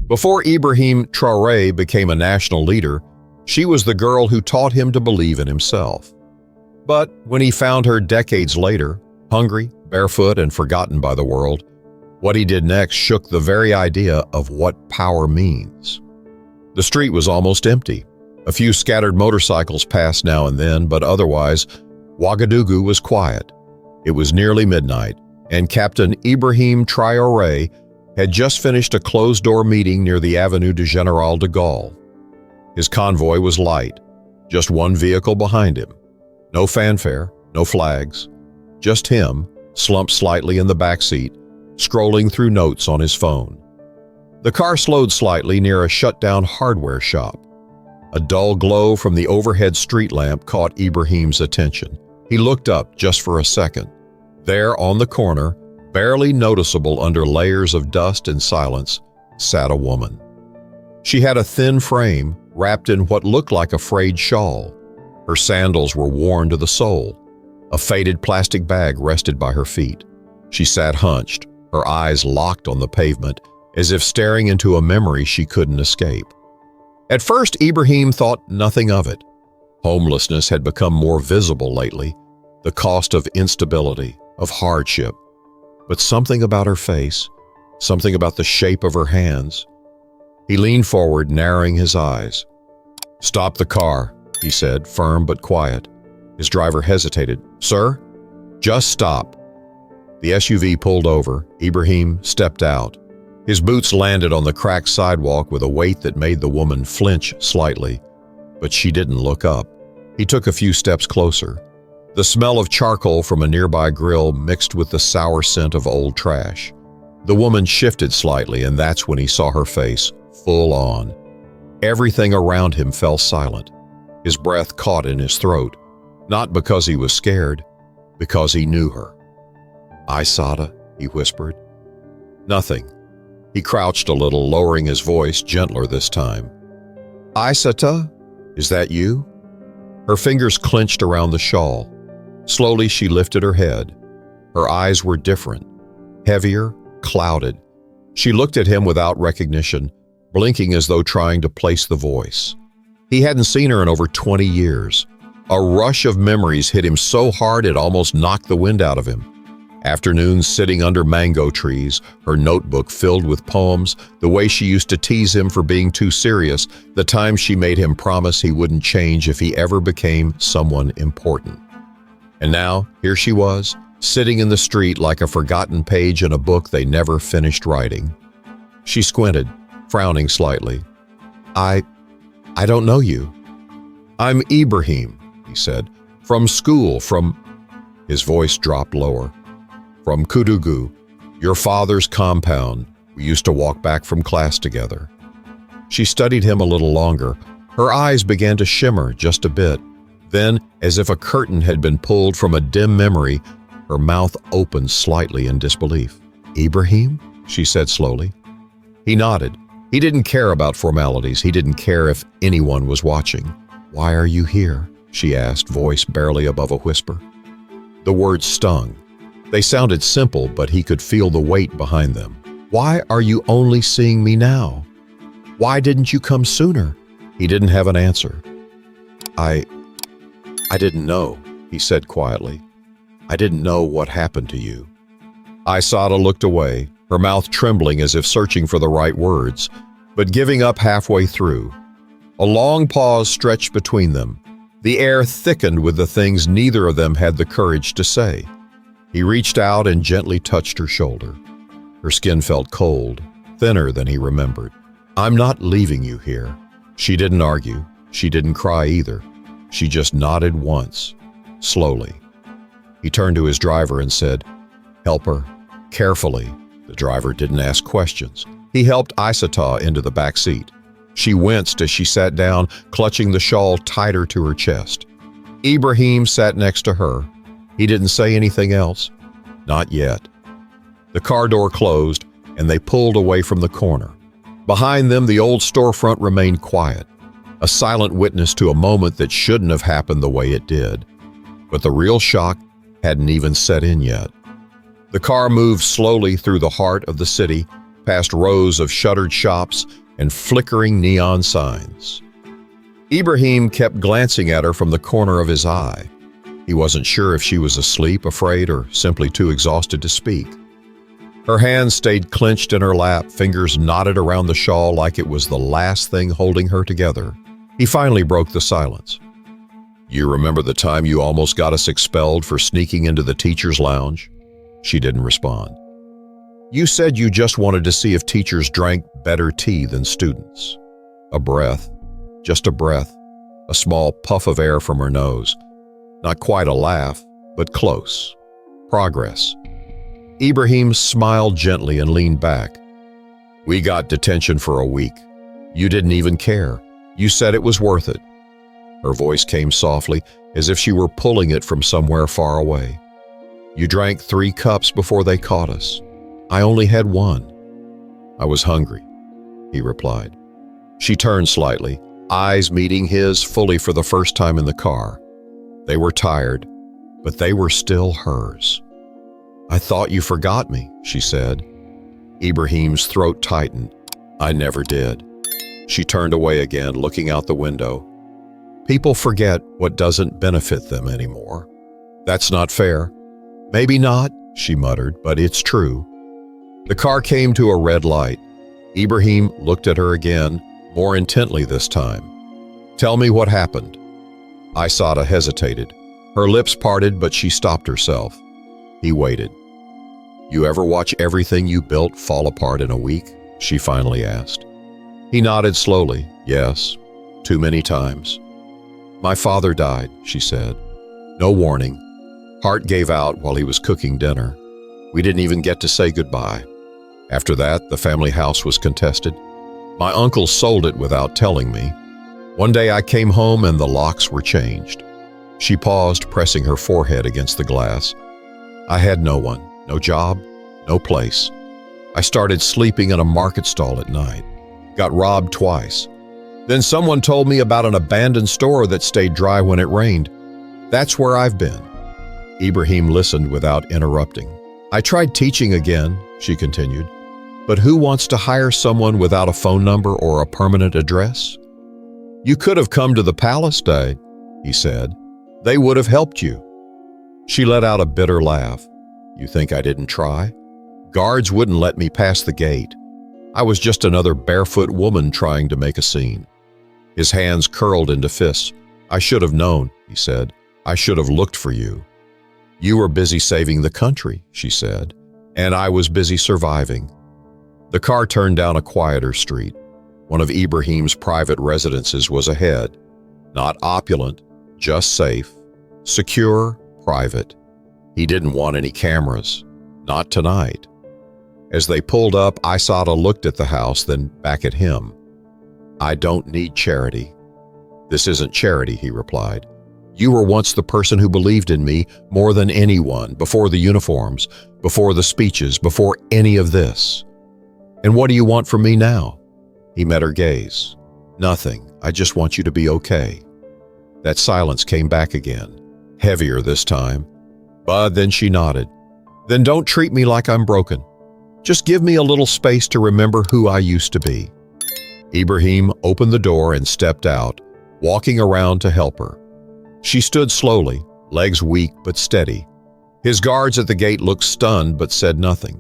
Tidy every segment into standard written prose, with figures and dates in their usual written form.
Before Ibrahim Traoré became a national leader, she was the girl who taught him to believe in himself. But when he found her decades later, hungry, barefoot, and forgotten by the world, what he did next shook the very idea of what power means. The street was almost empty. A few scattered motorcycles passed now and then, but otherwise, Ouagadougou was quiet. It was nearly midnight, and Captain Ibrahim Traoré had just finished a closed-door meeting near the Avenue du Général de Gaulle. His convoy was light, just one vehicle behind him. No fanfare, no flags, just him, slumped slightly in the back seat, scrolling through notes on his phone. The car slowed slightly near a shut-down hardware shop. A dull glow from the overhead street lamp caught Ibrahim's attention. He looked up just for a second. There on the corner, barely noticeable under layers of dust and silence, sat a woman. She had a thin frame wrapped in what looked like a frayed shawl. Her sandals were worn to the sole. A faded plastic bag rested by her feet. She sat hunched, her eyes locked on the pavement, as if staring into a memory she couldn't escape. At first, Ibrahim thought nothing of it. Homelessness had become more visible lately, the cost of instability, of hardship. But something about her face, something about the shape of her hands. He leaned forward, narrowing his eyes. "Stop the car," he said, firm but quiet. His driver hesitated. "Sir?" "Just stop." The SUV pulled over. Ibrahim stepped out. His boots landed on the cracked sidewalk with a weight that made the woman flinch slightly, but she didn't look up. He took a few steps closer. The smell of charcoal from a nearby grill mixed with the sour scent of old trash. The woman shifted slightly, and that's when he saw her face, full on. Everything around him fell silent. His breath caught in his throat, not because he was scared, because he knew her. "Aïssata," he whispered. "Nothing." He crouched a little, lowering his voice, gentler this time. "Aïssata, is that you?" Her fingers clenched around the shawl. Slowly she lifted her head. Her eyes were different, heavier, clouded. She looked at him without recognition, blinking as though trying to place the voice. He hadn't seen her in over 20 years. A rush of memories hit him so hard it almost knocked the wind out of him. Afternoons sitting under mango trees, her notebook filled with poems, the way she used to tease him for being too serious, the times she made him promise he wouldn't change if he ever became someone important. And now, here she was, sitting in the street like a forgotten page in a book they never finished writing. She squinted, frowning slightly. I don't know you." "I'm Ibrahim," he said. "From school, from—" His voice dropped lower. "From Ouagadougou, your father's compound. We used to walk back from class together." She studied him a little longer. Her eyes began to shimmer just a bit. Then, as if a curtain had been pulled from a dim memory, her mouth opened slightly in disbelief. "Ibrahim?" she said slowly. He nodded. He didn't care about formalities. He didn't care if anyone was watching. "Why are you here?" she asked, voice barely above a whisper. The words stung. They sounded simple, but he could feel the weight behind them. "Why are you only seeing me now? Why didn't you come sooner?" He didn't have an answer. I didn't know," he said quietly. "I didn't know what happened to you." Aïssata looked away, her mouth trembling as if searching for the right words, but giving up halfway through. A long pause stretched between them. The air thickened with the things neither of them had the courage to say. He reached out and gently touched her shoulder. Her skin felt cold, thinner than he remembered. "I'm not leaving you here." She didn't argue. She didn't cry either. She just nodded once, slowly. He turned to his driver and said, "Help her, carefully." The driver didn't ask questions. He helped Aïssata into the back seat. She winced as she sat down, clutching the shawl tighter to her chest. Ibrahim sat next to her. He didn't say anything else. Not yet. The car door closed, and they pulled away from the corner. Behind them, the old storefront remained quiet, a silent witness to a moment that shouldn't have happened the way it did. But the real shock hadn't even set in yet. The car moved slowly through the heart of the city, past rows of shuttered shops and flickering neon signs. Ibrahim kept glancing at her from the corner of his eye. He wasn't sure if she was asleep, afraid, or simply too exhausted to speak. Her hands stayed clenched in her lap, fingers knotted around the shawl like it was the last thing holding her together. He finally broke the silence. "You remember the time you almost got us expelled for sneaking into the teacher's lounge?" She didn't respond. "You said you just wanted to see if teachers drank better tea than students." A breath, just a breath, a small puff of air from her nose. Not quite a laugh, but close. Progress. Ibrahim smiled gently and leaned back. "We got detention for a week. You didn't even care. You said it was worth it." Her voice came softly, as if she were pulling it from somewhere far away. "You drank 3 cups before they caught us. I only had 1. I was hungry," he replied. She turned slightly, eyes meeting his fully for the first time in the car. They were tired, but they were still hers. "I thought you forgot me," she said. Ibrahim's throat tightened. "I never did." She turned away again, looking out the window. "People forget what doesn't benefit them anymore. That's not fair." "Maybe not," she muttered, "but it's true." The car came to a red light. Ibrahim looked at her again, more intently this time. "Tell me what happened." Aïssata hesitated. Her lips parted, but she stopped herself. He waited. "You ever watch everything you built fall apart in a week?" she finally asked. He nodded slowly. "Yes, too many times." "My father died," she said. "No warning. Heart gave out while he was cooking dinner. We didn't even get to say goodbye. After that, the family house was contested. My uncle sold it without telling me. One day I came home and the locks were changed." She paused, pressing her forehead against the glass. "I had no one, no job, no place. I started sleeping in a market stall at night. Got robbed twice. Then someone told me about an abandoned store that stayed dry when it rained. That's where I've been." Ibrahim listened without interrupting. "I tried teaching again," she continued. "But who wants to hire someone without a phone number or a permanent address?" "You could have come to the palace day," he said. "They would have helped you." She let out a bitter laugh. "You think I didn't try? Guards wouldn't let me pass the gate. I was just another barefoot woman trying to make a scene." His hands curled into fists. "I should have known," he said. "I should have looked for you." "You were busy saving the country," she said, "and I was busy surviving." The car turned down a quieter street. One of Ibrahim's private residences was ahead. Not opulent, just safe, secure, private. He didn't want any cameras. Not tonight. As they pulled up, Aïssata looked at the house, then back at him. "I don't need charity." "This isn't charity," he replied. "You were once the person who believed in me more than anyone, before the uniforms, before the speeches, before any of this. And what do you want from me now?" He met her gaze. "Nothing. I just want you to be okay." That silence came back again, heavier this time. But then she nodded. "Then don't treat me like I'm broken. Just give me a little space to remember who I used to be." Ibrahim opened the door and stepped out, walking around to help her. She stood slowly, legs weak but steady. His guards at the gate looked stunned but said nothing.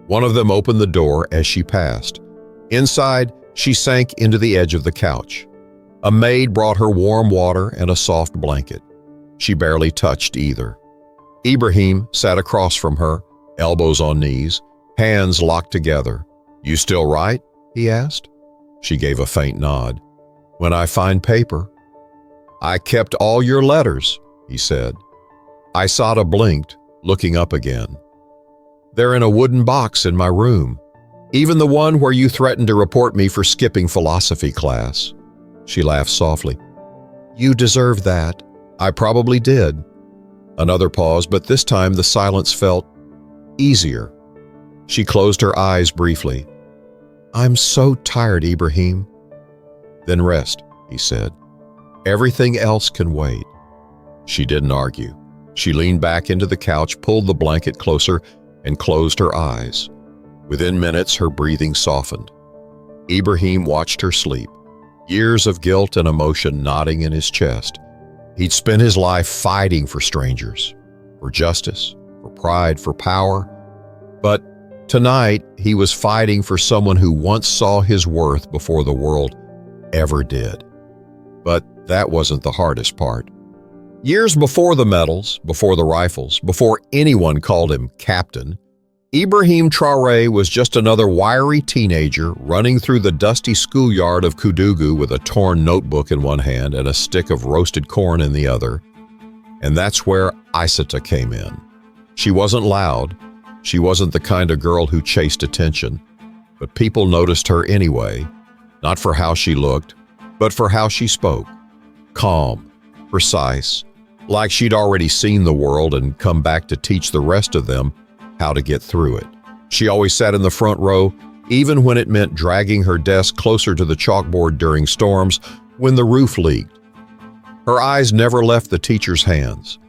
One of them opened the door as she passed. Inside, she sank into the edge of the couch. A maid brought her warm water and a soft blanket. She barely touched either. Ibrahim sat across from her, elbows on knees, hands locked together. "You still write?" he asked. She gave a faint nod. "When I find paper." "I kept all your letters," he said. Aïssata blinked, looking up again. "They're in a wooden box in my room. Even the one where you threatened to report me for skipping philosophy class." She laughed softly. "You deserve that." "I probably did." Another pause, but this time the silence felt easier. She closed her eyes briefly. "I'm so tired, Ibrahim." "Then rest," he said. "Everything else can wait." She didn't argue. She leaned back into the couch, pulled the blanket closer, and closed her eyes. Within minutes, her breathing softened. Ibrahim watched her sleep, years of guilt and emotion knotting in his chest. He'd spent his life fighting for strangers, for justice, for pride, for power. But tonight, he was fighting for someone who once saw his worth before the world ever did. But that wasn't the hardest part. Years before the medals, before the rifles, before anyone called him captain, Ibrahim Traoré was just another wiry teenager running through the dusty schoolyard of Ouagadougou with a torn notebook in one hand and a stick of roasted corn in the other. And that's where Aïssata came in. She wasn't loud. She wasn't the kind of girl who chased attention. But people noticed her anyway, not for how she looked, but for how she spoke. Calm, precise, like she'd already seen the world and come back to teach the rest of them how to get through it. She always sat in the front row, even when it meant dragging her desk closer to the chalkboard during storms when the roof leaked. Her eyes never left the teacher's hands.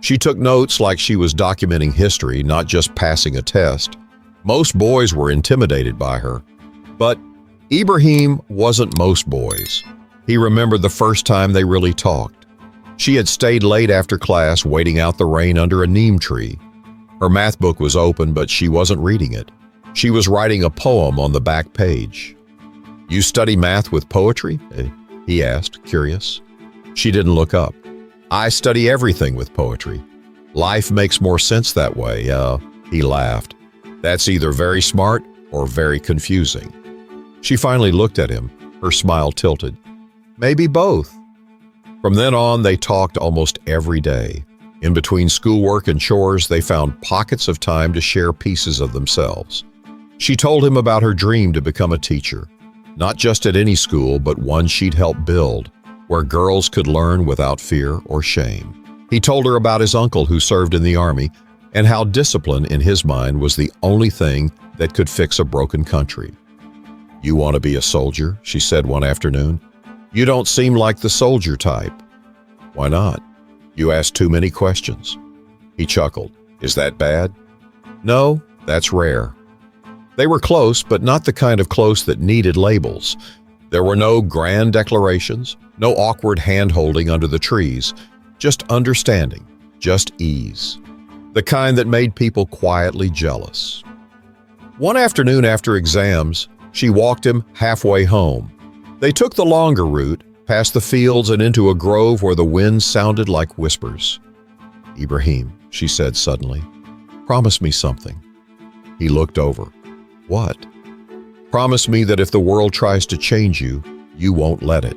She took notes like she was documenting history, not just passing a test. Most boys were intimidated by her. But Ibrahim wasn't most boys. He remembered the first time they really talked. She had stayed late after class, waiting out the rain under a neem tree. Her math book was open, but she wasn't reading it. She was writing a poem on the back page. "You study math with poetry?" he asked, curious. She didn't look up. "I study everything with poetry. Life makes more sense that way." He laughed. "That's either very smart or very confusing." She finally looked at him, her smile tilted. "Maybe both." From then on, they talked almost every day. In between schoolwork and chores, they found pockets of time to share pieces of themselves. She told him about her dream to become a teacher, not just at any school, but one she'd helped build, where girls could learn without fear or shame. He told her about his uncle who served in the army and how discipline in his mind was the only thing that could fix a broken country. "You want to be a soldier?" she said one afternoon. "You don't seem like the soldier type." "Why not?" "You ask too many questions." He chuckled. "Is that bad?" "No, that's rare." They were close, but not the kind of close that needed labels. There were no grand declarations, no awkward hand-holding under the trees, just understanding, just ease. The kind that made people quietly jealous. One afternoon after exams, she walked him halfway home. They took the longer route, past the fields and into a grove where the wind sounded like whispers. "Ibrahim," she said suddenly, "promise me something." He looked over. "What?" "Promise me that if the world tries to change you, you won't let it."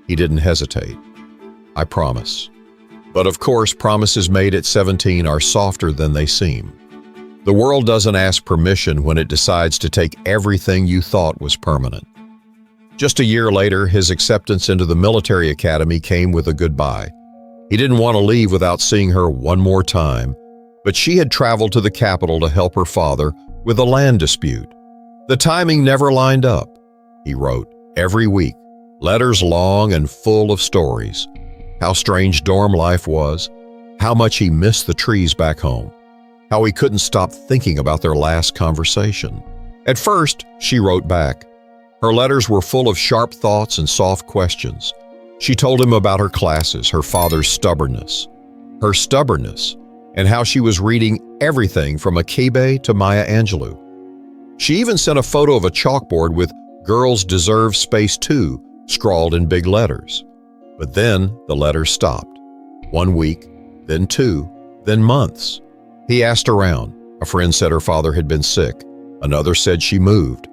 He didn't hesitate. "I promise." But of course, promises made at 17 are softer than they seem. The world doesn't ask permission when it decides to take everything you thought was permanent. Just a year later, his acceptance into the military academy came with a goodbye. He didn't want to leave without seeing her one more time, but she had traveled to the capital to help her father with a land dispute. The timing never lined up. He wrote every week, letters long and full of stories. How strange dorm life was, how much he missed the trees back home, how he couldn't stop thinking about their last conversation. At first, she wrote back. Her letters were full of sharp thoughts and soft questions. She told him about her classes, her father's stubbornness, and how she was reading everything from Akibe to Maya Angelou. She even sent a photo of a chalkboard with "Girls Deserve Space Too" scrawled in big letters. But then the letters stopped. 1 week, then 2, then months. He asked around. A friend said her father had been sick. Another said she moved.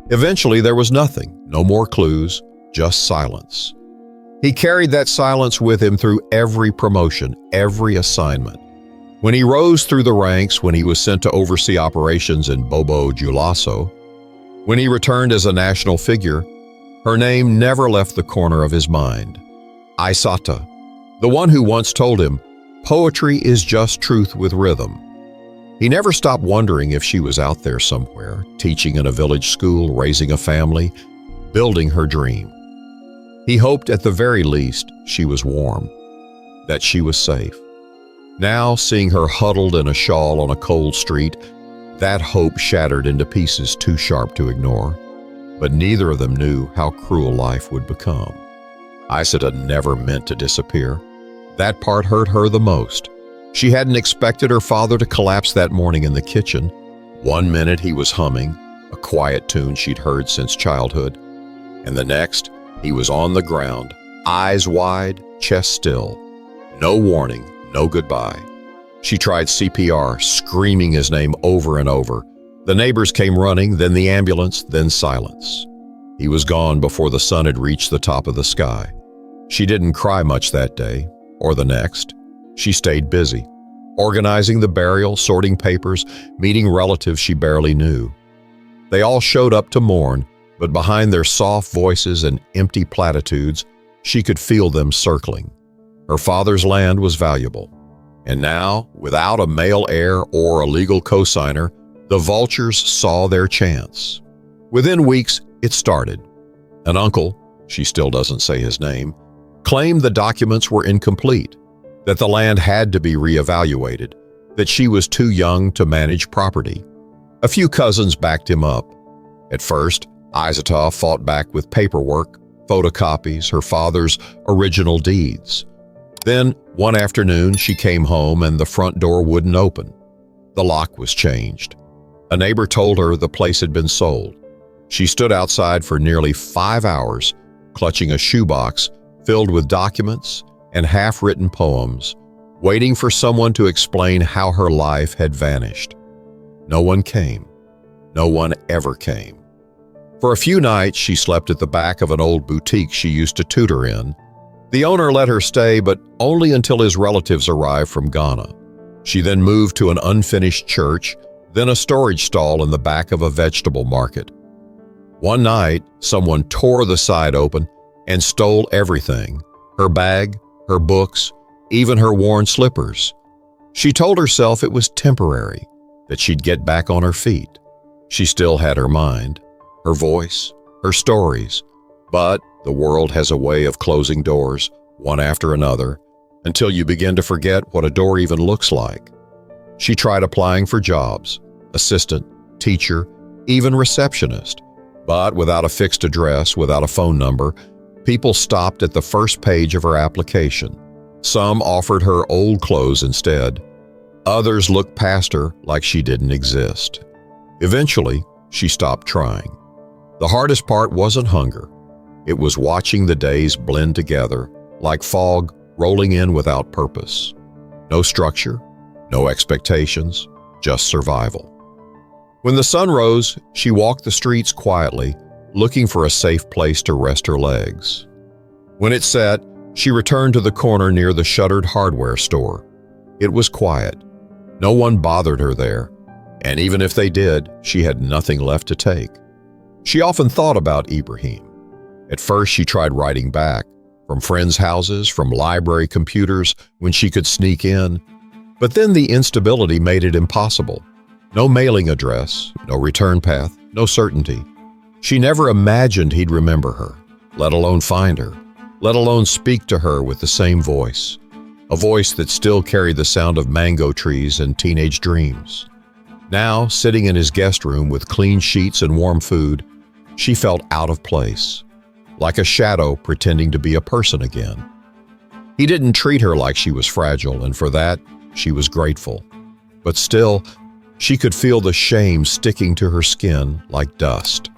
Eventually there was nothing, no more clues, just silence. He carried that silence with him through every promotion, every assignment. When he rose through the ranks, when he was sent to oversee operations in Bobo Dioulasso, when he returned as a national figure, her name never left the corner of his mind. Aïssata, the one who once told him, "Poetry is just truth with rhythm." He never stopped wondering if she was out there somewhere, teaching in a village school, raising a family, building her dream. He hoped at the very least she was warm, that she was safe. Now, seeing her huddled in a shawl on a cold street, That hope shattered into pieces too sharp to ignore, but neither of them knew how cruel life would become. Aïssata never meant to disappear. That part hurt her the most. She hadn't expected her father to collapse that morning in the kitchen. One minute he was humming, a quiet tune she'd heard since childhood, and the next he was on the ground, eyes wide, chest still. No warning, no goodbye. She tried CPR, screaming his name over and over. The neighbors came running, then the ambulance, then silence. He was gone before the sun had reached the top of the sky. She didn't cry much that day, or the next. She stayed busy, organizing the burial, sorting papers, meeting relatives she barely knew. They all showed up to mourn, but behind their soft voices and empty platitudes, she could feel them circling. Her father's land was valuable. And now, without a male heir or a legal cosigner, the vultures saw their chance. Within weeks, it started. An uncle, she still doesn't say his name, claimed the documents were incomplete, that the land had to be reevaluated, that she was too young to manage property. A few cousins backed him up. At first, Aïssata fought back with paperwork, photocopies, her father's original deeds. Then, one afternoon, she came home and the front door wouldn't open. The lock was changed. A neighbor told her the place had been sold. She stood outside for nearly 5 hours, clutching a shoebox filled with documents and half-written poems, waiting for someone to explain how her life had vanished. No one came. No one ever came. For a few nights, she slept at the back of an old boutique she used to tutor in. The owner let her stay, but only until his relatives arrived from Ghana. She then moved to an unfinished church, then a storage stall in the back of a vegetable market. One night, someone tore the side open and stole everything: her bag, her books, even her worn slippers. She told herself it was temporary, that she'd get back on her feet. She still had her mind, her voice, her stories, but the world has a way of closing doors, one after another, until you begin to forget what a door even looks like. She tried applying for jobs, assistant, teacher, even receptionist, but without a fixed address, without a phone number, people stopped at the first page of her application. Some offered her old clothes instead. Others looked past her like she didn't exist. Eventually, she stopped trying. The hardest part wasn't hunger. It was watching the days blend together, like fog rolling in without purpose. No structure, no expectations, just survival. When the sun rose, she walked the streets quietly, looking for a safe place to rest her legs. When it set, she returned to the corner near the shuttered hardware store. It was quiet. No one bothered her there, and even if they did, she had nothing left to take. She often thought about Ibrahim. At first, she tried writing back, from friends' houses, from library computers when she could sneak in. But then the instability made it impossible. No mailing address, no return path, no certainty. She never imagined he'd remember her, let alone find her, let alone speak to her with the same voice, a voice that still carried the sound of mango trees and teenage dreams. Now, sitting in his guest room with clean sheets and warm food, she felt out of place, like a shadow pretending to be a person again. He didn't treat her like she was fragile, and for that, she was grateful. But still, she could feel the shame sticking to her skin like dust.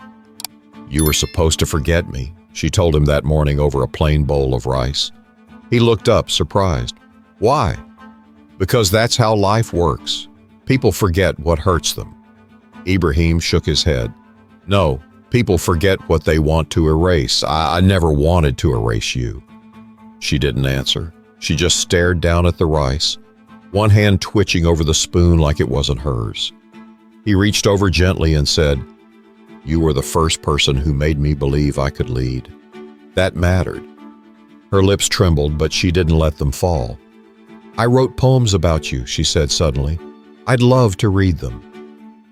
"You were supposed to forget me," she told him that morning over a plain bowl of rice. He looked up, surprised. "Why?" "Because that's how life works. People forget what hurts them." Ibrahim shook his head. "No, people forget what they want to erase. I never wanted to erase you." She didn't answer. She just stared down at the rice, one hand twitching over the spoon like it wasn't hers. He reached over gently and said, "You were the first person who made me believe I could lead. That mattered." Her lips trembled, but she didn't let them fall. "I wrote poems about you," she said suddenly. "I'd love to read them."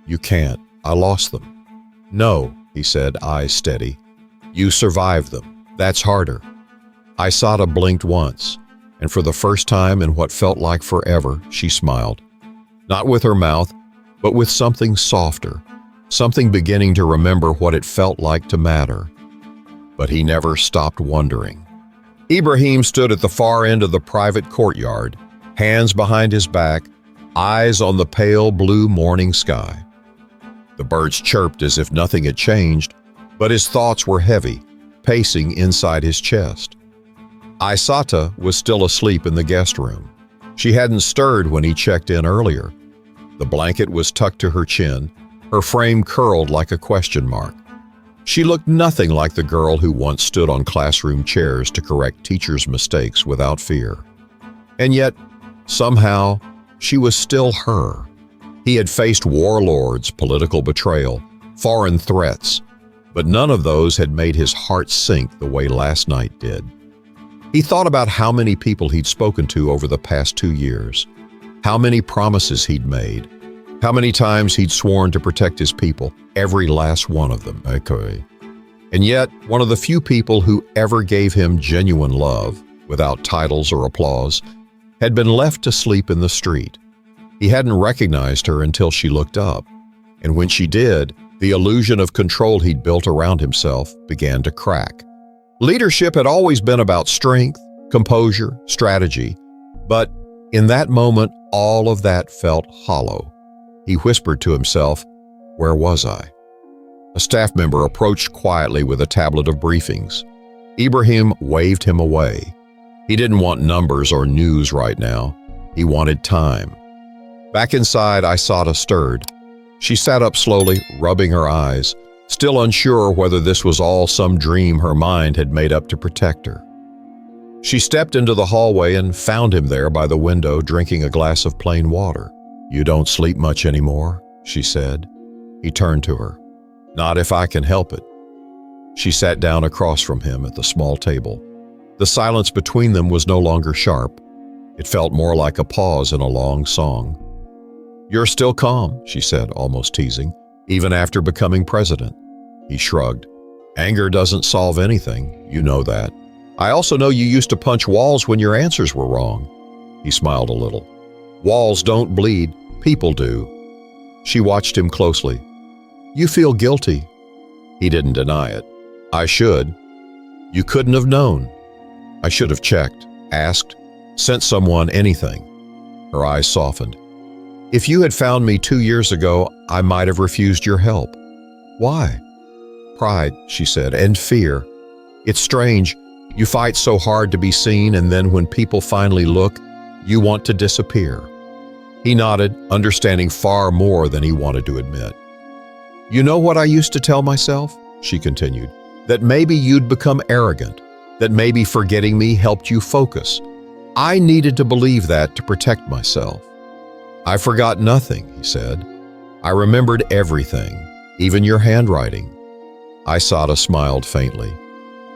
"You can't. I lost them." "No," he said, eyes steady. "You survived them. That's harder." Aïssata blinked once, and for the first time in what felt like forever, she smiled. Not with her mouth, but with something softer, something beginning to remember what it felt like to matter. But he never stopped wondering. Ibrahim stood at the far end of the private courtyard, hands behind his back, eyes on the pale blue morning sky. The birds chirped as if nothing had changed, but his thoughts were heavy, pacing inside his chest. Aïssata was still asleep in the guest room. She hadn't stirred when he checked in earlier. The blanket was tucked to her chin, her frame curled like a question mark. She looked nothing like the girl who once stood on classroom chairs to correct teachers' mistakes without fear. And yet, somehow, she was still her. He had faced warlords, political betrayal, foreign threats, but none of those had made his heart sink the way last night did. He thought about how many people he'd spoken to over the past 2 years, how many promises he'd made, how many times he'd sworn to protect his people, every last one of them. And yet, one of the few people who ever gave him genuine love, without titles or applause, had been left to sleep in the street. He hadn't recognized her until she looked up, and when she did, the illusion of control he'd built around himself began to crack. Leadership had always been about strength, composure, strategy, but in that moment, all of that felt hollow. He whispered to himself, "Where was I?" A staff member approached quietly with a tablet of briefings. Ibrahim waved him away. He didn't want numbers or news right now. He wanted time. Back inside, Aïssata stirred. She sat up slowly, rubbing her eyes, still unsure whether this was all some dream her mind had made up to protect her. She stepped into the hallway and found him there by the window drinking a glass of plain water. "You don't sleep much anymore," she said. He turned to her. "Not if I can help it." She sat down across from him at the small table. The silence between them was no longer sharp. It felt more like a pause in a long song. "You're still calm," she said, almost teasing, "even after becoming president." He shrugged. "Anger doesn't solve anything, you know that. I also know you used to punch walls when your answers were wrong." He smiled a little. "Walls don't bleed, people do." She watched him closely. "You feel guilty." He didn't deny it. "I should. You couldn't have known. I should have checked, asked, sent someone anything." Her eyes softened. "If you had found me 2 years ago, I might have refused your help." "Why?" "Pride," she said, "and fear. It's strange. You fight so hard to be seen, and then when people finally look, you want to disappear." He nodded, understanding far more than he wanted to admit. "You know what I used to tell myself?" she continued. "That maybe you'd become arrogant, that maybe forgetting me helped you focus. I needed to believe that to protect myself." "I forgot nothing," he said. "I remembered everything, even your handwriting." Aïssata smiled faintly.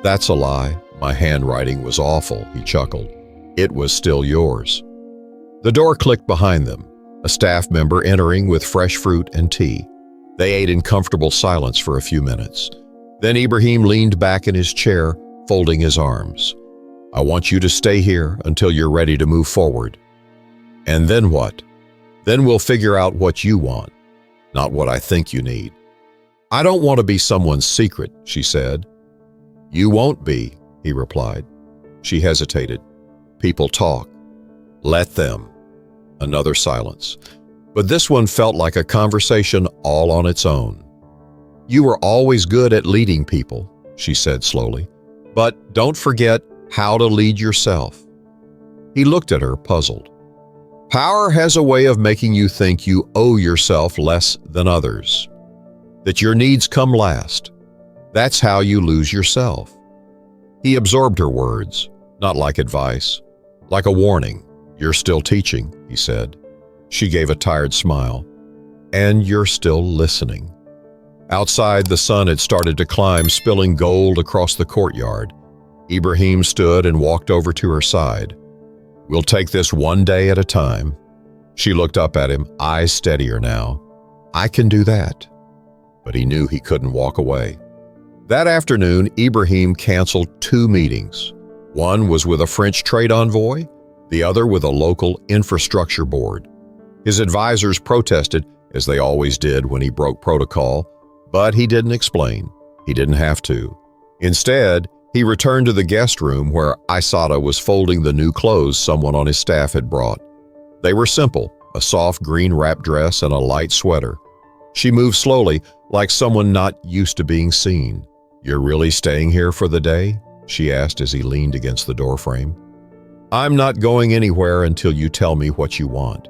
"That's a lie. My handwriting was awful," he chuckled. "It was still yours." The door clicked behind them, a staff member entering with fresh fruit and tea. They ate in comfortable silence for a few minutes. Then Ibrahim leaned back in his chair, folding his arms. "I want you to stay here until you're ready to move forward." "And then what?" "Then we'll figure out what you want, not what I think you need." "I don't want to be someone's secret," she said. "You won't be," he replied. She hesitated. "People talk. Let them." Another silence. But this one felt like a conversation all on its own. "You were always good at leading people," she said slowly. "But don't forget how to lead yourself." He looked at her, puzzled. "Power has a way of making you think you owe yourself less than others, that your needs come last. That's how you lose yourself." He absorbed her words, not like advice, like a warning. "You're still teaching," he said. She gave a tired smile. "And you're still listening." Outside, the sun had started to climb, spilling gold across the courtyard. Ibrahim stood and walked over to her side. "We'll take this one day at a time." She looked up at him, eyes steadier now. "I can do that." But he knew he couldn't walk away. That afternoon, Ibrahim canceled 2 meetings. One was with a French trade envoy, the other with a local infrastructure board. His advisors protested, as they always did when he broke protocol, but he didn't explain. He didn't have to. Instead, he returned to the guest room where Aïssata was folding the new clothes someone on his staff had brought. They were simple, a soft green wrap dress and a light sweater. She moved slowly, like someone not used to being seen. "You're really staying here for the day?" she asked as he leaned against the doorframe. "I'm not going anywhere until you tell me what you want."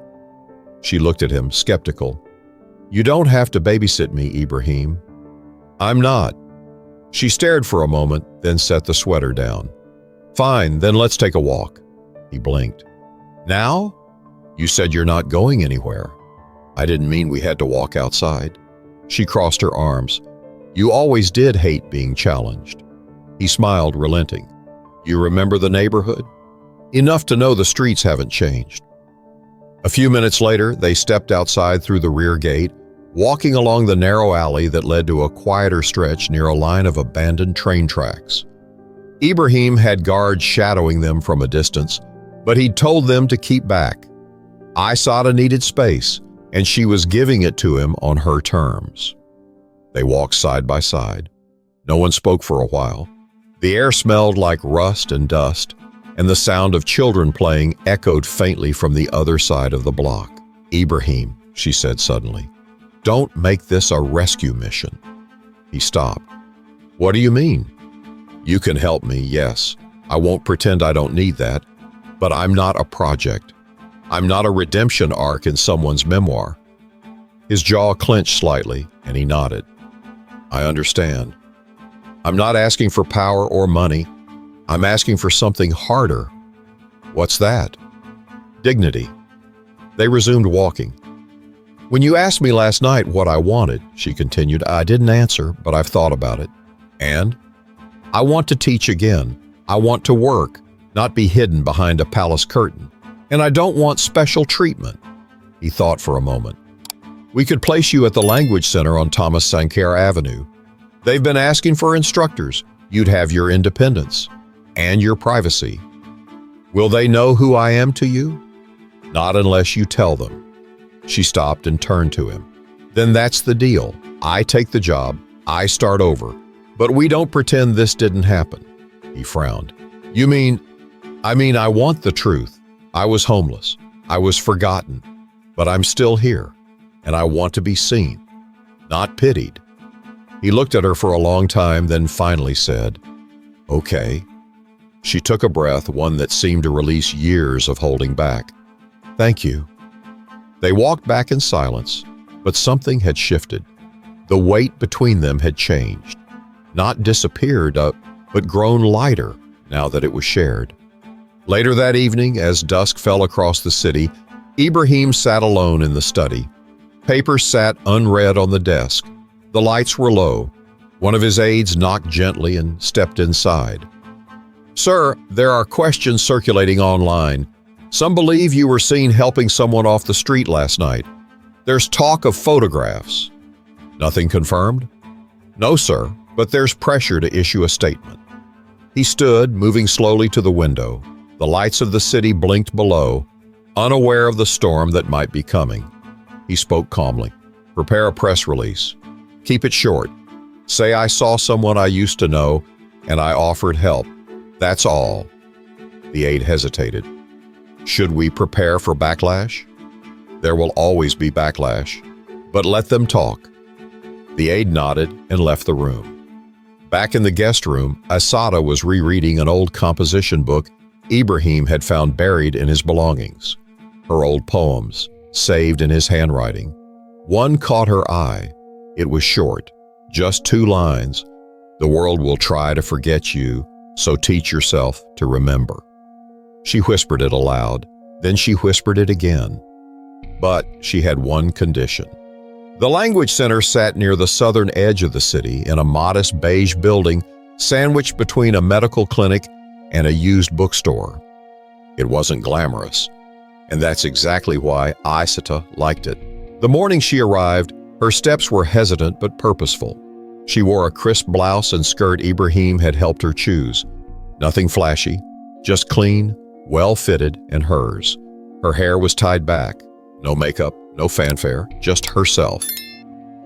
She looked at him, skeptical. "You don't have to babysit me, Ibrahim." "I'm not." She stared for a moment, then set the sweater down. "Fine, then let's take a walk." He blinked. "Now? You said you're not going anywhere." "I didn't mean we had to walk outside." She crossed her arms. "You always did hate being challenged." He smiled, relenting. "You remember the neighborhood?" "Enough to know the streets haven't changed." A few minutes later, they stepped outside through the rear gate, walking along the narrow alley that led to a quieter stretch near a line of abandoned train tracks. Ibrahim had guards shadowing them from a distance, but he'd told them to keep back. Aïssata needed space, and she was giving it to him on her terms. They walked side by side. No one spoke for a while. The air smelled like rust and dust, and the sound of children playing echoed faintly from the other side of the block. "Ibrahim," she said suddenly, "don't make this a rescue mission." He stopped. "What do you mean?" "You can help me, yes. I won't pretend I don't need that. But I'm not a project. I'm not a redemption arc in someone's memoir." His jaw clenched slightly, and he nodded. "I understand. I'm not asking for power or money. I'm asking for something harder." "What's that?" "Dignity." They resumed walking. "When you asked me last night what I wanted," she continued, "I didn't answer, but I've thought about it. And I want to teach again. I want to work, not be hidden behind a palace curtain. And I don't want special treatment." He thought for a moment. "We could place you at the language center on Thomas Sankara Avenue. They've been asking for instructors. You'd have your independence and your privacy. Will they know who I am to you? Not unless you tell them." She stopped and turned to him. "Then that's the deal. I take the job. I start over. But we don't pretend this didn't happen." He frowned. "You mean, I want the truth. I was homeless. I was forgotten. But I'm still here. And I want to be seen, not pitied." He looked at her for a long time, then finally said, "Okay." She took a breath, one that seemed to release years of holding back. "Thank you." They walked back in silence, but something had shifted. The weight between them had changed. Not disappeared, but grown lighter now that it was shared. Later that evening, as dusk fell across the city, Ibrahim sat alone in the study. Papers sat unread on the desk. The lights were low. One of his aides knocked gently and stepped inside. "Sir, there are questions circulating online. Some believe you were seen helping someone off the street last night. There's talk of photographs." "Nothing confirmed?" "No, sir, but there's pressure to issue a statement." He stood, moving slowly to the window. The lights of the city blinked below, unaware of the storm that might be coming. He spoke calmly. "Prepare a press release. Keep it short. Say I saw someone I used to know and I offered help. That's all." The aide hesitated. "Should we prepare for backlash?" "There will always be backlash, but let them talk." The aide nodded and left the room. Back in the guest room, Aïssata was rereading an old composition book Ibrahim had found buried in his belongings. Her old poems, saved in his handwriting. One caught her eye. It was short, just 2 lines. "The world will try to forget you, so teach yourself to remember." She whispered it aloud, then she whispered it again. But she had one condition. The language center sat near the southern edge of the city in a modest beige building sandwiched between a medical clinic and a used bookstore. It wasn't glamorous, and that's exactly why Aïssata liked it. The morning she arrived, her steps were hesitant but purposeful. She wore a crisp blouse and skirt Ibrahim had helped her choose. Nothing flashy, just clean, well-fitted, and hers. Her hair was tied back. No makeup, No fanfare, just herself.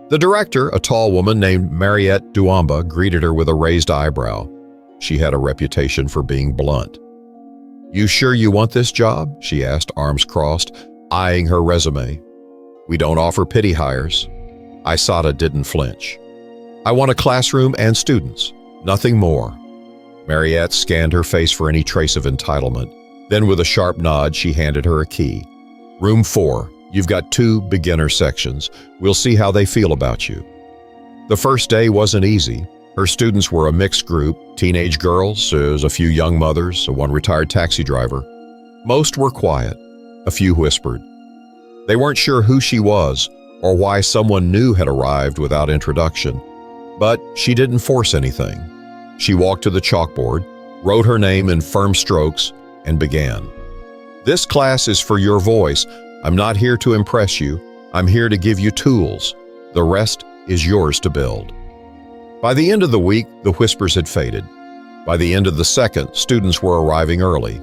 The director, a tall woman named Mariette Duamba, greeted her with a raised eyebrow. She had a reputation for being blunt. "You sure you want this job?" she asked, arms crossed, eyeing her resume. "We don't offer pity hires." Aïssata didn't flinch. "I want a classroom and students, nothing more." Mariette scanned her face for any trace of entitlement. Then with a sharp nod, she handed her a key. "Room 4. You've got 2 beginner sections. We'll see how they feel about you." The first day wasn't easy. Her students were a mixed group, teenage girls, a few young mothers, one retired taxi driver. Most were quiet. A few whispered. They weren't sure who she was or why someone new had arrived without introduction. But she didn't force anything. She walked to the chalkboard, wrote her name in firm strokes, and began. "This class is for your voice. I'm not here to impress you. I'm here to give you tools. The rest is yours to build." By the end of the week, the whispers had faded. By the end of the second, students were arriving early.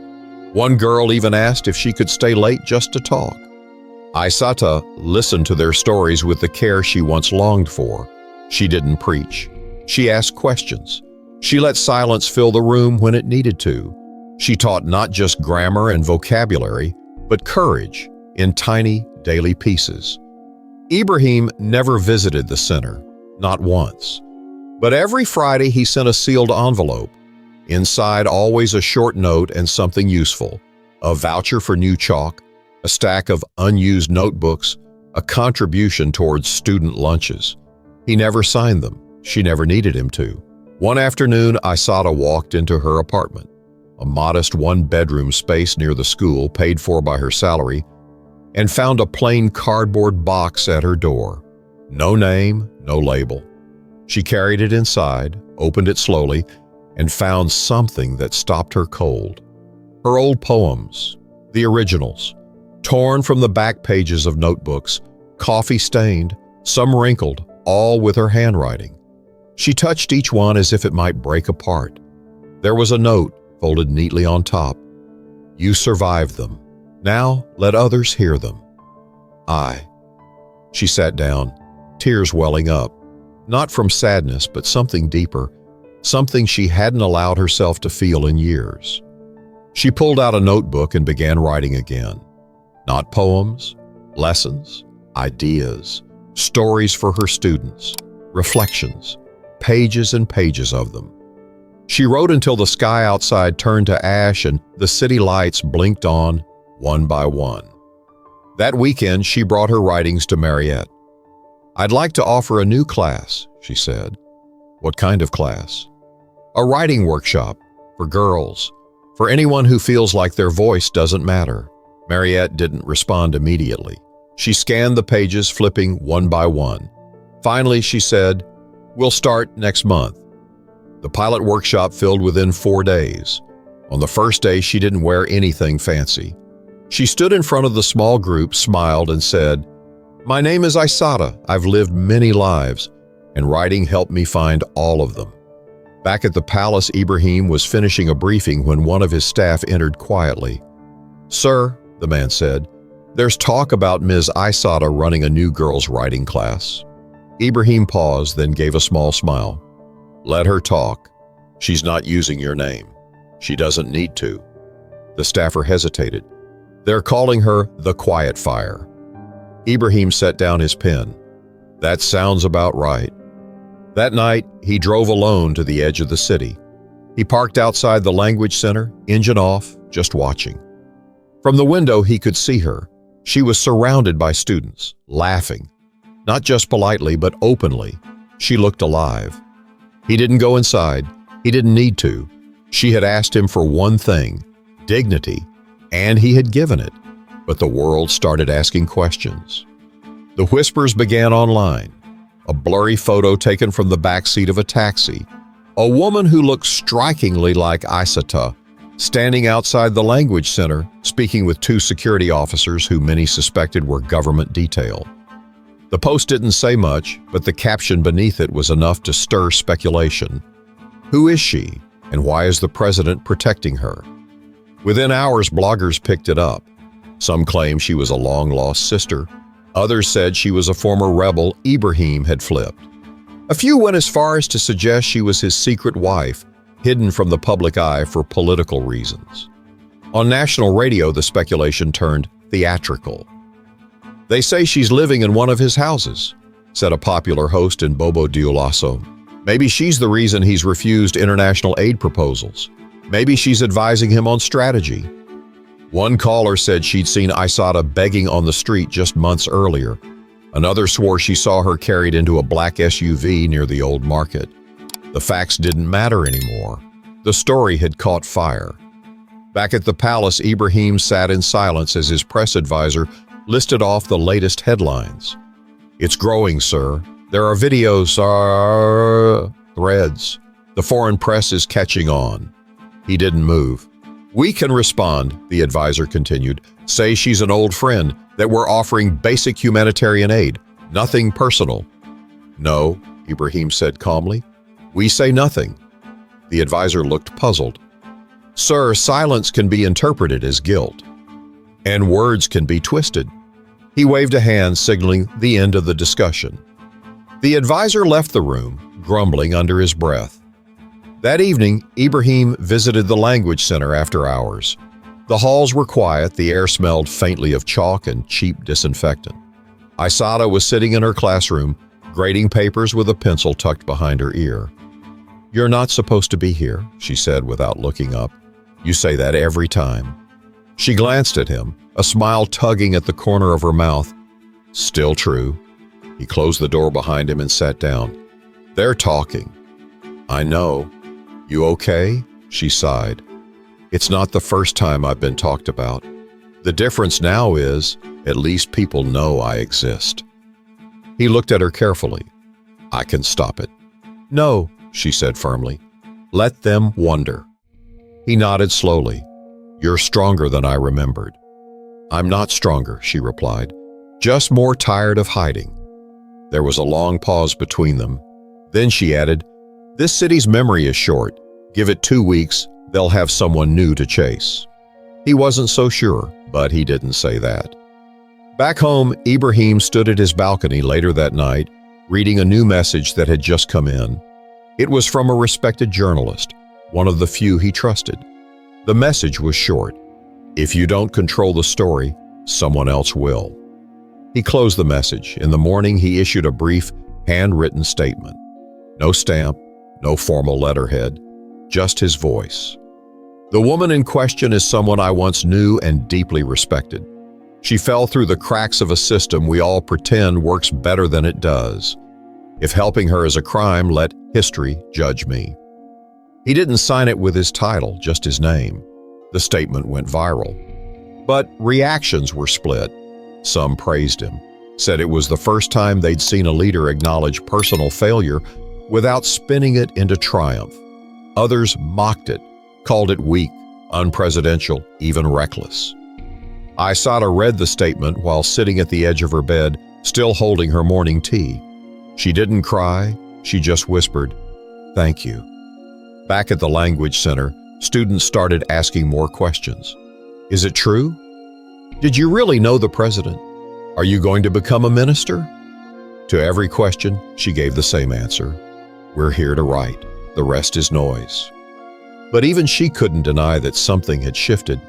One girl even asked if she could stay late just to talk. Aïssata listened to their stories with the care she once longed for. She didn't preach. She asked questions. She let silence fill the room when it needed to. She taught not just grammar and vocabulary, but courage in tiny daily pieces. Ibrahim never visited the center, not once. But every Friday he sent a sealed envelope. Inside always a short note and something useful. A voucher for new chalk, a stack of unused notebooks, a contribution towards student lunches. He never signed them. She never needed him to. One afternoon, Aïssata walked into her apartment, a modest one-bedroom space near the school paid for by her salary, and found a plain cardboard box at her door. No name, no label. She carried it inside, opened it slowly, and found something that stopped her cold. Her old poems, the originals, torn from the back pages of notebooks, coffee-stained, some wrinkled, all with her handwriting. She touched each one as if it might break apart. There was a note folded neatly on top. "You survived them. Now let others hear them." She sat down, tears welling up. Not from sadness, but something deeper, something she hadn't allowed herself to feel in years. She pulled out a notebook and began writing again. Not poems, lessons, ideas, stories for her students, reflections, pages and pages of them. She wrote until the sky outside turned to ash and the city lights blinked on, one by one. That weekend, she brought her writings to Mariette. "I'd like to offer a new class," she said. "What kind of class?" "A writing workshop, for girls, for anyone who feels like their voice doesn't matter." Mariette didn't respond immediately. She scanned the pages, flipping one by one. Finally, she said, "We'll start next month." The pilot workshop filled within 4 days. On the first day, she didn't wear anything fancy. She stood in front of the small group, smiled, and said, "My name is Aïssata. I've lived many lives, and writing helped me find all of them." Back at the palace, Ibrahim was finishing a briefing when one of his staff entered quietly. "Sir," the man said, "there's talk about Ms. Aïssata running a new girls' writing class." Ibrahim paused, then gave a small smile. "Let her talk. She's not using your name. She doesn't need to." The staffer hesitated. "They're calling her the Quiet Fire." Ibrahim set down his pen. "That sounds about right." That night, he drove alone to the edge of the city. He parked outside the language center, engine off, just watching. From the window, he could see her. She was surrounded by students, laughing. Not just politely, but openly. She looked alive. He didn't go inside. He didn't need to. She had asked him for one thing, dignity, and he had given it. But the world started asking questions. The whispers began online. A blurry photo taken from the backseat of a taxi. A woman who looked strikingly like Aïssata, standing outside the language center, speaking with 2 security officers who many suspected were government detail. The post didn't say much, but the caption beneath it was enough to stir speculation. Who is she, and why is the president protecting her? Within hours, bloggers picked it up. Some claim she was a long-lost sister. Others said she was a former rebel Ibrahim had flipped. A few went as far as to suggest she was his secret wife, hidden from the public eye for political reasons. On national radio, the speculation turned theatrical. "They say she's living in one of his houses," said a popular host in Bobo Dioulasso. "Maybe she's the reason he's refused international aid proposals. Maybe she's advising him on strategy." One caller said she'd seen Aïssata begging on the street just months earlier. Another swore she saw her carried into a black SUV near the old market. The facts didn't matter anymore. The story had caught fire. Back at the palace, Ibrahim sat in silence as his press advisor listed off the latest headlines. "It's growing, sir. There are videos, threads. The foreign press is catching on." He didn't move. "We can respond," the advisor continued. "Say she's an old friend, that we're offering basic humanitarian aid. Nothing personal." "No," Ibrahim said calmly. "We say nothing." The advisor looked puzzled. "Sir, silence can be interpreted as guilt. And words can be twisted." He waved a hand, signaling the end of the discussion. The advisor left the room, grumbling under his breath. That evening, Ibrahim visited the language center after hours. The halls were quiet, the air smelled faintly of chalk and cheap disinfectant. Aïssata was sitting in her classroom, grading papers with a pencil tucked behind her ear. "You're not supposed to be here," she said without looking up. "You say that every time." She glanced at him, a smile tugging at the corner of her mouth. "Still true." He closed the door behind him and sat down. "They're talking." "I know." "You okay?" She sighed. "It's not the first time I've been talked about. The difference now is, at least people know I exist." He looked at her carefully. "I can stop it." "No," she said firmly. "Let them wonder." He nodded slowly. "You're stronger than I remembered." "I'm not stronger," she replied. "Just more tired of hiding." There was a long pause between them. Then she added, "This city's memory is short. Give it 2 weeks, they'll have someone new to chase." He wasn't so sure, but he didn't say that. Back home, Ibrahim stood at his balcony later that night, reading a new message that had just come in. It was from a respected journalist, one of the few he trusted. The message was short. "If you don't control the story, someone else will." He closed the message. In the morning, he issued a brief, handwritten statement. No stamp, no formal letterhead, just his voice. "The woman in question is someone I once knew and deeply respected. She fell through the cracks of a system we all pretend works better than it does. If helping her is a crime, let history judge me." He didn't sign it with his title, just his name. The statement went viral. But reactions were split. Some praised him, said it was the first time they'd seen a leader acknowledge personal failure without spinning it into triumph. Others mocked it, called it weak, unpresidential, even reckless. Aïssata read the statement while sitting at the edge of her bed, still holding her morning tea. She didn't cry, she just whispered, "Thank you." Back at the language center, students started asking more questions. "Is it true? Did you really know the president? Are you going to become a minister?" To every question, she gave the same answer. "We're here to write. The rest is noise." But even she couldn't deny that something had shifted.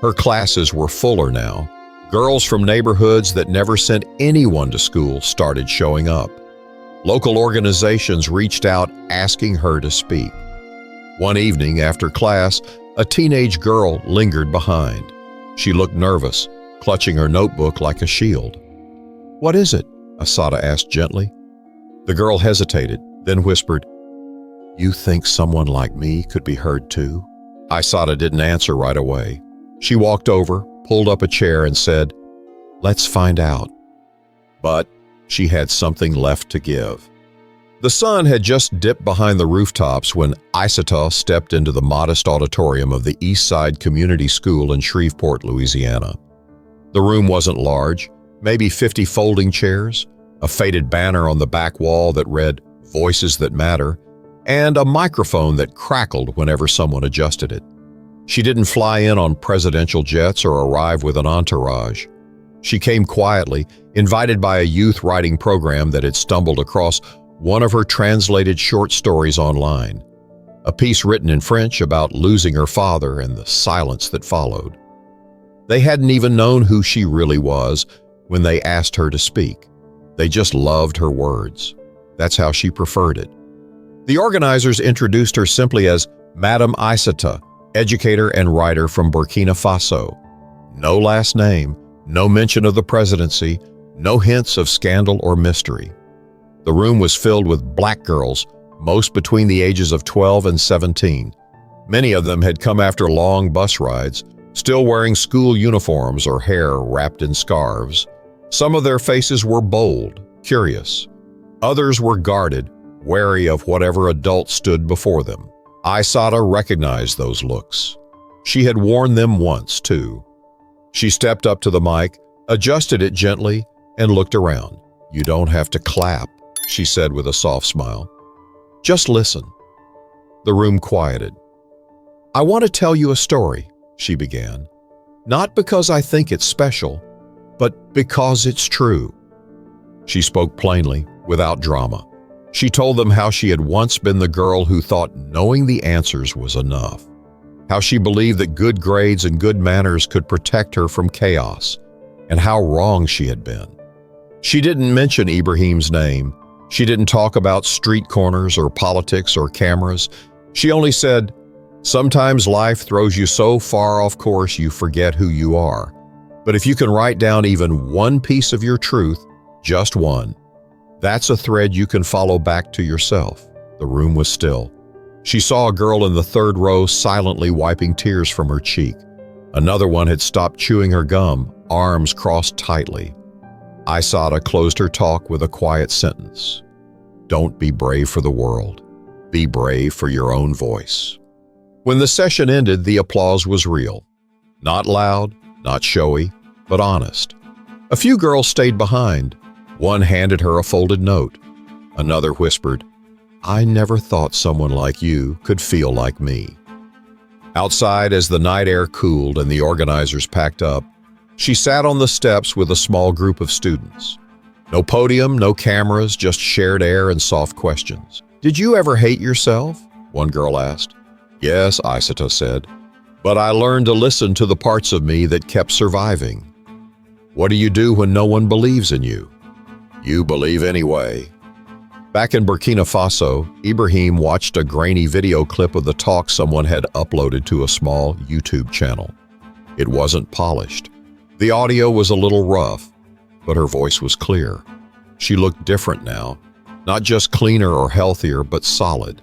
Her classes were fuller now. Girls from neighborhoods that never sent anyone to school started showing up. Local organizations reached out asking her to speak. One evening after class, a teenage girl lingered behind. She looked nervous, clutching her notebook like a shield. "What is it?" Aïssata asked gently. The girl hesitated, then whispered, "You think someone like me could be heard too?" Aïssata didn't answer right away. She walked over, pulled up a chair and said, "Let's find out." But she had something left to give. The sun had just dipped behind the rooftops when Aïssata stepped into the modest auditorium of the East Side Community School in Shreveport, Louisiana. The room wasn't large, maybe 50 folding chairs, a faded banner on the back wall that read, "Voices That Matter," and a microphone that crackled whenever someone adjusted it. She didn't fly in on presidential jets or arrive with an entourage. She came quietly, invited by a youth writing program that had stumbled across one of her translated short stories online, a piece written in French about losing her father and the silence that followed. They hadn't even known who she really was when they asked her to speak. They just loved her words. That's how she preferred it. The organizers introduced her simply as Madame Aïssata, educator and writer from Burkina Faso. No last name, no mention of the presidency, no hints of scandal or mystery. The room was filled with black girls, most between the ages of 12 and 17. Many of them had come after long bus rides, still wearing school uniforms or hair wrapped in scarves. Some of their faces were bold, curious. Others were guarded, wary of whatever adult stood before them. Aïssata recognized those looks. She had worn them once, too. She stepped up to the mic, adjusted it gently, and looked around. "You don't have to clap," she said with a soft smile. "Just listen." The room quieted. "I want to tell you a story," she began. "Not because I think it's special, but because it's true." She spoke plainly, without drama. She told them how she had once been the girl who thought knowing the answers was enough, how she believed that good grades and good manners could protect her from chaos, and how wrong she had been. She didn't mention Ibrahim's name. She didn't talk about street corners or politics or cameras. She only said, "Sometimes life throws you so far off course you forget who you are. But if you can write down even one piece of your truth, just one, that's a thread you can follow back to yourself." The room was still. She saw a girl in the third row silently wiping tears from her cheek. Another one had stopped chewing her gum, arms crossed tightly. Aïssata closed her talk with a quiet sentence. "Don't be brave for the world. Be brave for your own voice." When the session ended, the applause was real. Not loud, not showy, but honest. A few girls stayed behind. One handed her a folded note. Another whispered, "I never thought someone like you could feel like me." Outside, as the night air cooled and the organizers packed up, she sat on the steps with a small group of students. No podium, no cameras, just shared air and soft questions. "Did you ever hate yourself?" one girl asked. "Yes," Aïssata said, "but I learned to listen to the parts of me that kept surviving." "What do you do when no one believes in you?" "You believe anyway." Back in Burkina Faso, Ibrahim watched a grainy video clip of the talk someone had uploaded to a small YouTube channel. It wasn't polished. The audio was a little rough, but her voice was clear. She looked different now, not just cleaner or healthier, but solid,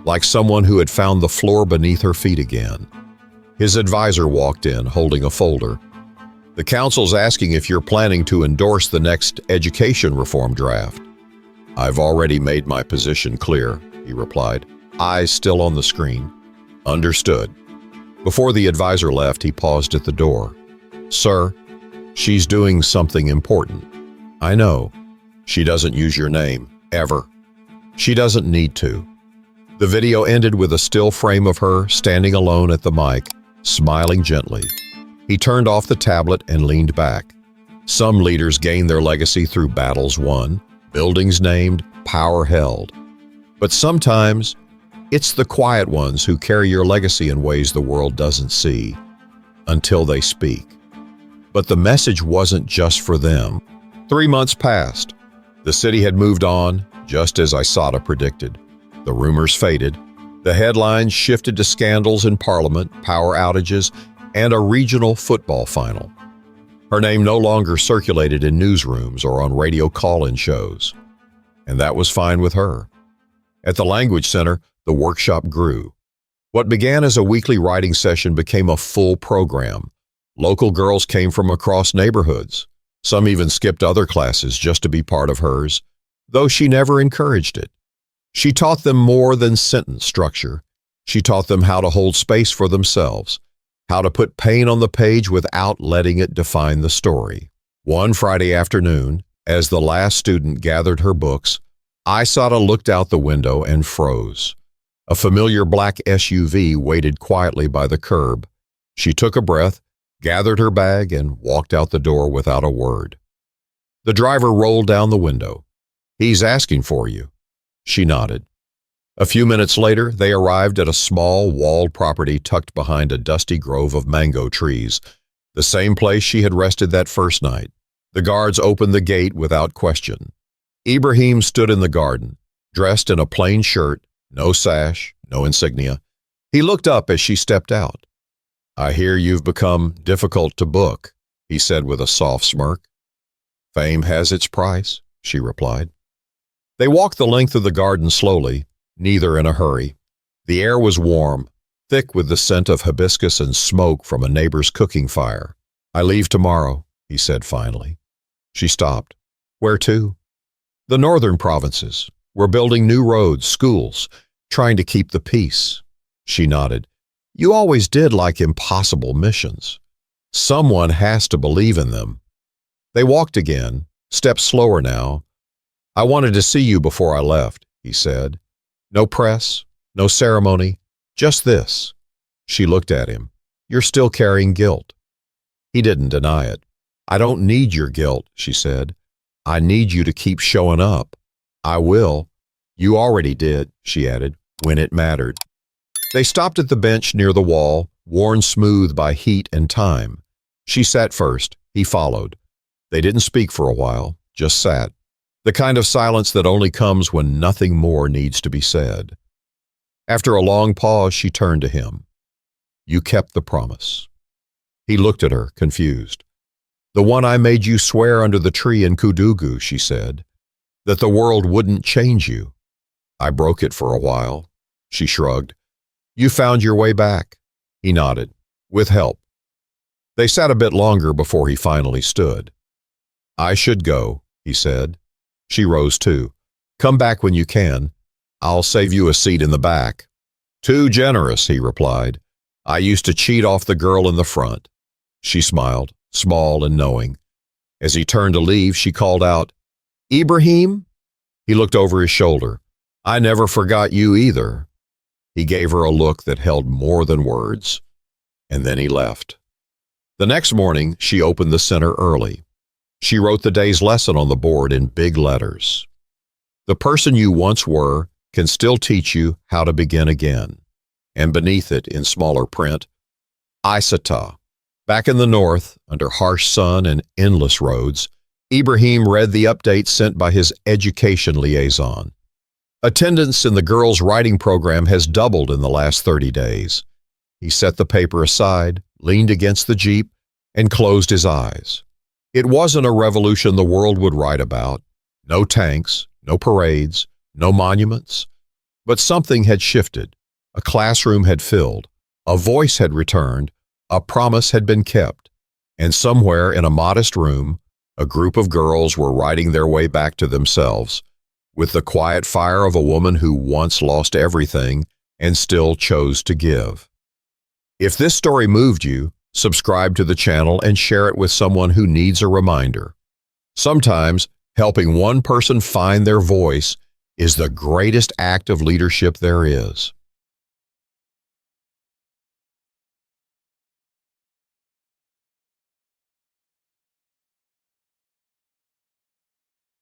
like someone who had found the floor beneath her feet again. His advisor walked in, holding a folder. "The council's asking if you're planning to endorse the next education reform draft." "I've already made my position clear," he replied, eyes still on the screen. "Understood." Before the advisor left, he paused at the door. "Sir, she's doing something important. I know. She doesn't use your name, ever. She doesn't need to." The video ended with a still frame of her standing alone at the mic, smiling gently. He turned off the tablet and leaned back. Some leaders gain their legacy through battles won, buildings named, power held. But sometimes, it's the quiet ones who carry your legacy in ways the world doesn't see, until they speak. But the message wasn't just for them. 3 months passed. The city had moved on, just as Aïssata predicted. The rumors faded. The headlines shifted to scandals in parliament, power outages, and a regional football final. Her name no longer circulated in newsrooms or on radio call-in shows. And that was fine with her. At the Language Center, the workshop grew. What began as a weekly writing session became a full program. Local girls came from across neighborhoods. Some even skipped other classes just to be part of hers, though she never encouraged it. She taught them more than sentence structure. She taught them how to hold space for themselves, how to put pain on the page without letting it define the story. One Friday afternoon, as the last student gathered her books, Aïssata looked out the window and froze. A familiar black SUV waited quietly by the curb. She took a breath, gathered her bag, and walked out the door without a word. The driver rolled down the window. "He's asking for you." She nodded. A few minutes later, they arrived at a small, walled property tucked behind a dusty grove of mango trees, the same place she had rested that first night. The guards opened the gate without question. Ibrahim stood in the garden, dressed in a plain shirt, no sash, no insignia. He looked up as she stepped out. "I hear you've become difficult to book," he said with a soft smirk. "Fame has its price," she replied. They walked the length of the garden slowly, neither in a hurry. The air was warm, thick with the scent of hibiscus and smoke from a neighbor's cooking fire. "I leave tomorrow," he said finally. She stopped. "Where to?" "The northern provinces. We're building new roads, schools, trying to keep the peace." She nodded. "You always did like impossible missions. Someone has to believe in them." They walked again, steps slower now. "I wanted to see you before I left," he said. "No press, no ceremony, just this." She looked at him. "You're still carrying guilt." He didn't deny it. "I don't need your guilt," she said. "I need you to keep showing up." "I will." "You already did," she added, "when it mattered." They stopped at the bench near the wall, worn smooth by heat and time. She sat first, he followed. They didn't speak for a while, just sat. The kind of silence that only comes when nothing more needs to be said. After a long pause, she turned to him. "You kept the promise." He looked at her, confused. "The one I made you swear under the tree in Ouagadougou," she said, "that the world wouldn't change you." "I broke it for a while," she shrugged. "You found your way back." He nodded. "With help." They sat a bit longer before he finally stood. "I should go," he said. She rose too. "Come back when you can. I'll save you a seat in the back." "Too generous," he replied. "I used to cheat off the girl in the front." She smiled, small and knowing. As he turned to leave, she called out, "Ibrahim?" He looked over his shoulder. "I never forgot you either." He gave her a look that held more than words, and then he left. The next morning, she opened the center early. She wrote the day's lesson on the board in big letters. "The person you once were can still teach you how to begin again." And beneath it, in smaller print, Aïssata. Back in the north, under harsh sun and endless roads, Ibrahim read the update sent by his education liaison. Attendance in the girls' writing program has doubled in the last 30 days. He set the paper aside, leaned against the Jeep, and closed his eyes. It wasn't a revolution the world would write about. No tanks, no parades, no monuments. But something had shifted. A classroom had filled. A voice had returned. A promise had been kept. And somewhere in a modest room, a group of girls were writing their way back to themselves, with the quiet fire of a woman who once lost everything and still chose to give. If this story moved you, subscribe to the channel and share it with someone who needs a reminder. Sometimes, helping one person find their voice is the greatest act of leadership there is.